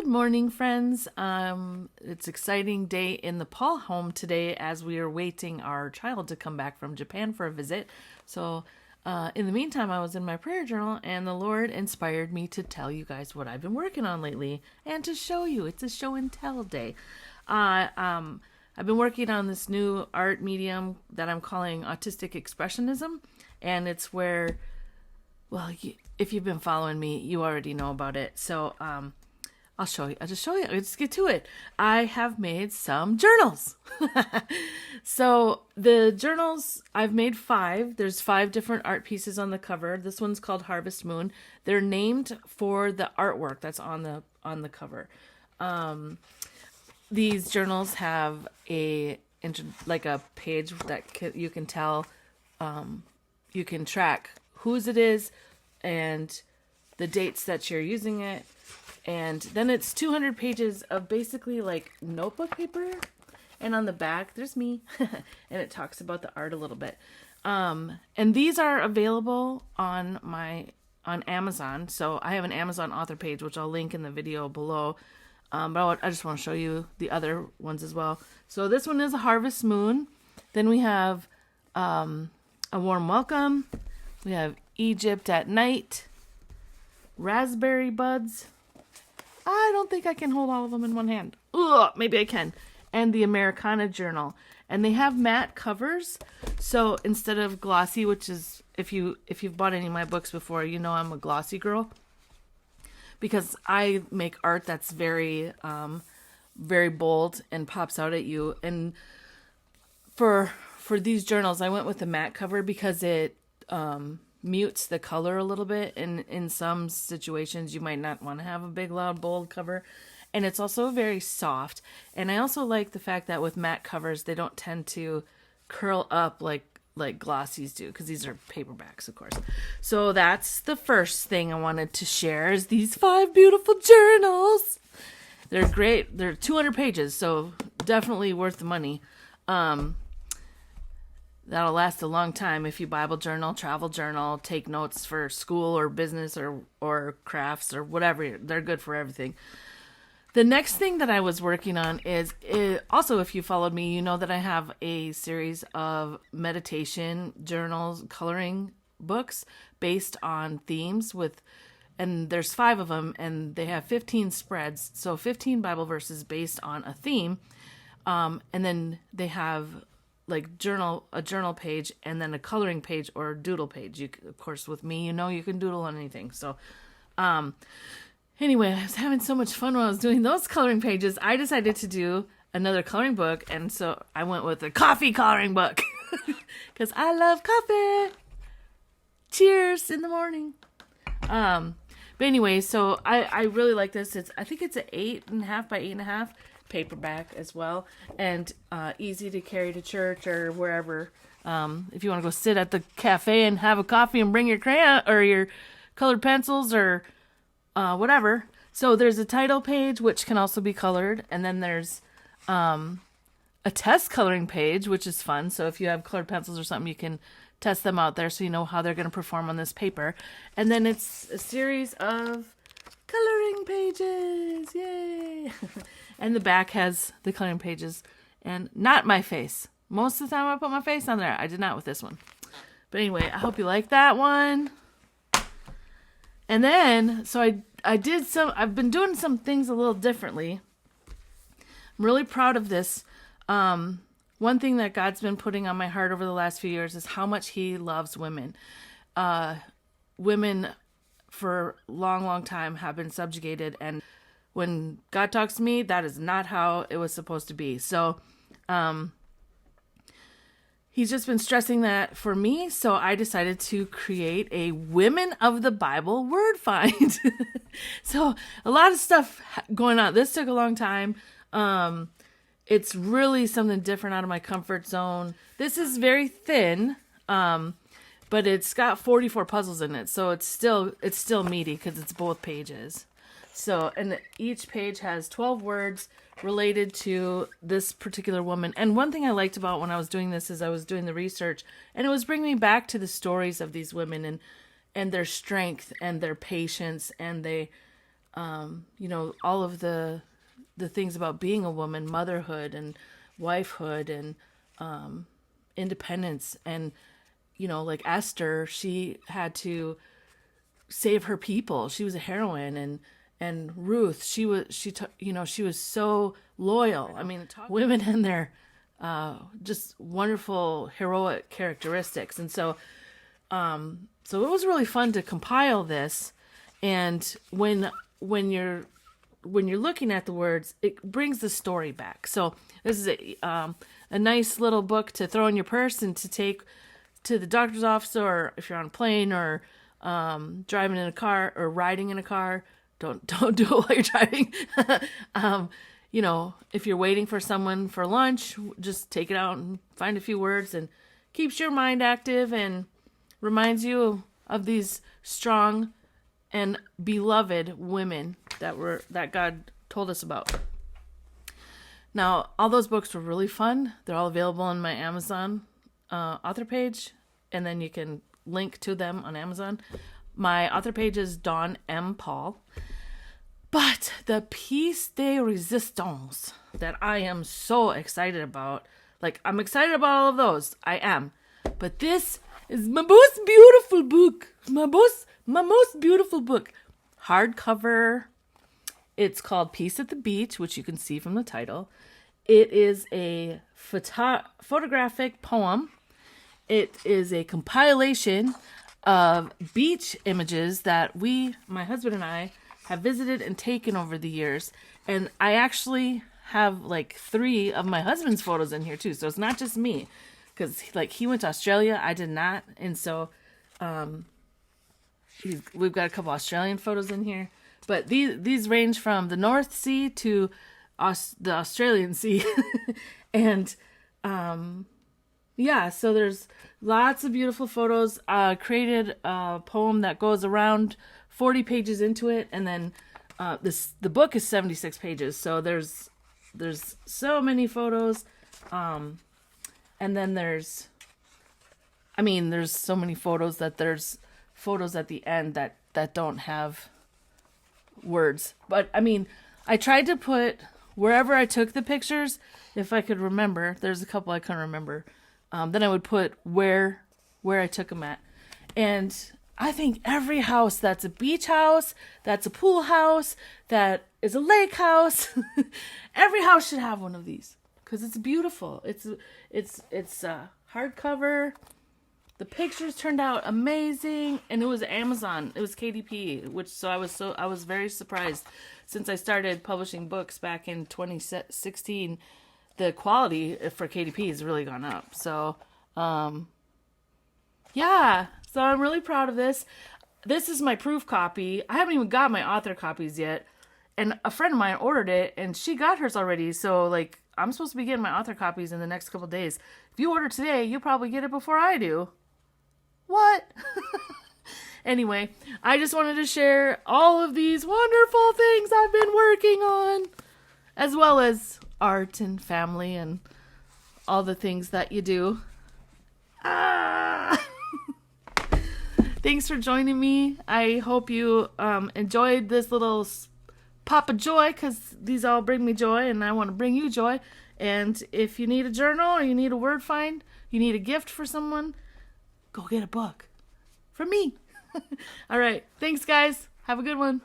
Good morning, friends. It's an exciting day in the Paul home today as we are waiting our child to come back from Japan for a visit. So, in the meantime, I was in my prayer journal and the Lord inspired me to tell you guys what I've been working on lately and to show you. It's a show and tell day. I've been working on this new art medium that I'm calling Autistic Expressionism, and it's where, well, if you've been following me, you already know about it. So, I'll show you. I'll just show you. Let's get to it. I have made some journals. So the journals, I've made 5. There's 5 different art pieces on the cover. This one's called Harvest Moon. They're named for the artwork that's on the cover. These journals have a page that you can tell, you can track whose it is and the dates that you're using it. And then it's 200 pages of basically like notebook paper. And on the back, there's me. And it talks about the art a little bit. And these are available on Amazon. So I have an Amazon author page, which I'll link in the video below. But I just want to show you the other ones as well. So this one is a Harvest Moon. Then we have A Warm Welcome. We have Egypt at Night. Raspberry Buds. I don't think I can hold all of them in one hand. Ugh, maybe I can. And the Americana Journal. And they have matte covers. So instead of glossy, which is, if you've bought any of my books before, you know I'm a glossy girl. Because I make art that's very, very bold and pops out at you. And for these journals, I went with the matte cover because it mutes the color a little bit, and in some situations you might not want to have a big loud bold cover, and it's also very soft. And I also like the fact that with matte covers they don't tend to curl up like glossies do, because these are paperbacks, of course. So that's the first thing I wanted to share, is these 5 beautiful journals. They're great. They're 200 pages, so definitely worth the money. That'll last a long time if you Bible journal, travel journal, take notes for school or business or crafts or whatever. They're good for everything. The next thing that I was working on is, also, if you followed me, you know that I have a series of meditation journals, coloring books based on themes and there's 5 of them, and they have 15 spreads. So 15 Bible verses based on a theme. And then they have like a journal page, and then a coloring page or doodle page. Of course, with me, you can doodle on anything. So, anyway, I was having so much fun while I was doing those coloring pages. I decided to do another coloring book, and so I went with a coffee coloring book because I love coffee. Cheers in the morning. But anyway, so I really like this. I think it's an 8.5 by 8.5 paperback as well, and easy to carry to church or wherever. If you want to go sit at the cafe and have a coffee and bring your crayon or your colored pencils or whatever. So there's a title page, which can also be colored, and then there's a test coloring page, which is fun. So if you have colored pencils or something, you can test them out there so you know how they're going to perform on this paper. And then it's a series of coloring pages. Yay! And the back has the coloring pages and not my face. Most of the time I put my face on there. I did not with this one. But anyway, I hope you like that one. And then, so I've been doing some things a little differently. I'm really proud of this. One thing that God's been putting on my heart over the last few years is how much He loves women. Women for a long, long time have been subjugated, and when God talks to me, that is not how it was supposed to be. So, He's just been stressing that for me, so I decided to create a Women of the Bible word find. So, a lot of stuff going on. This took a long time. It's really something different out of my comfort zone. This is very thin, but it's got 44 puzzles in it, so it's still meaty because it's both pages. So, and each page has 12 words related to this particular woman. And one thing I liked about when I was doing this is I was doing the research, and it was bringing me back to the stories of these women and their strength and their patience, and they all of the things about being a woman, motherhood and wifehood and independence. And, like Esther, she had to save her people. She was a heroine. And Ruth, she was so loyal. I mean, women and their just wonderful heroic characteristics. And so it was really fun to compile this. And when you're looking at the words, it brings the story back. So this is a nice little book to throw in your purse and to take to the doctor's office, or if you're on a plane, or driving in a car, or riding in a car. Don't do it while you're driving. If you're waiting for someone for lunch, just take it out and find a few words, and keeps your mind active and reminds you of these strong and beloved women that God told us about. Now, all those books were really fun. They're all available on my Amazon author page, and then you can link to them on Amazon. My author page is Dawn M. Paul. But the piece de resistance that I am so excited about, like, I'm excited about all of those. I am. But this is my most beautiful book. My most beautiful book. Hardcover. It's called Peace at the Beach, which you can see from the title. It is a photographic poem. It is a compilation of beach images that my husband and I, have visited and taken over the years. And I actually have like 3 of my husband's photos in here too. So it's not just me, because he went to Australia. I did not. And so we've got a couple Australian photos in here. But these range from the North Sea to the Australian Sea. And so there's lots of beautiful photos. Created a poem that goes around 40 pages into it, and then the book is 76 pages. So there's so many photos, and then there's so many photos that there's photos at the end that don't have words. But I tried to put wherever I took the pictures, if I could remember. There's a couple I couldn't remember. Then I would put where I took them at, and I think every house that's a beach house, that's a pool house, that is a lake house, every house should have one of these, because it's beautiful. It's hardcover. The pictures turned out amazing, and it was Amazon. It was KDP, so I was very surprised. Since I started publishing books back in 2016, the quality for KDP has really gone up. So, So I'm really proud of this. This is my proof copy. I haven't even got my author copies yet. And a friend of mine ordered it, and she got hers already. So, I'm supposed to be getting my author copies in the next couple days. If you order today, you'll probably get it before I do. What? Anyway, I just wanted to share all of these wonderful things I've been working on, as well as art and family and all the things that you do. Thanks for joining me. I hope you enjoyed this little pop of joy, because these all bring me joy, and I want to bring you joy. And if you need a journal, or you need a word find, you need a gift for someone, go get a book from me. All right. Thanks, guys. Have a good one.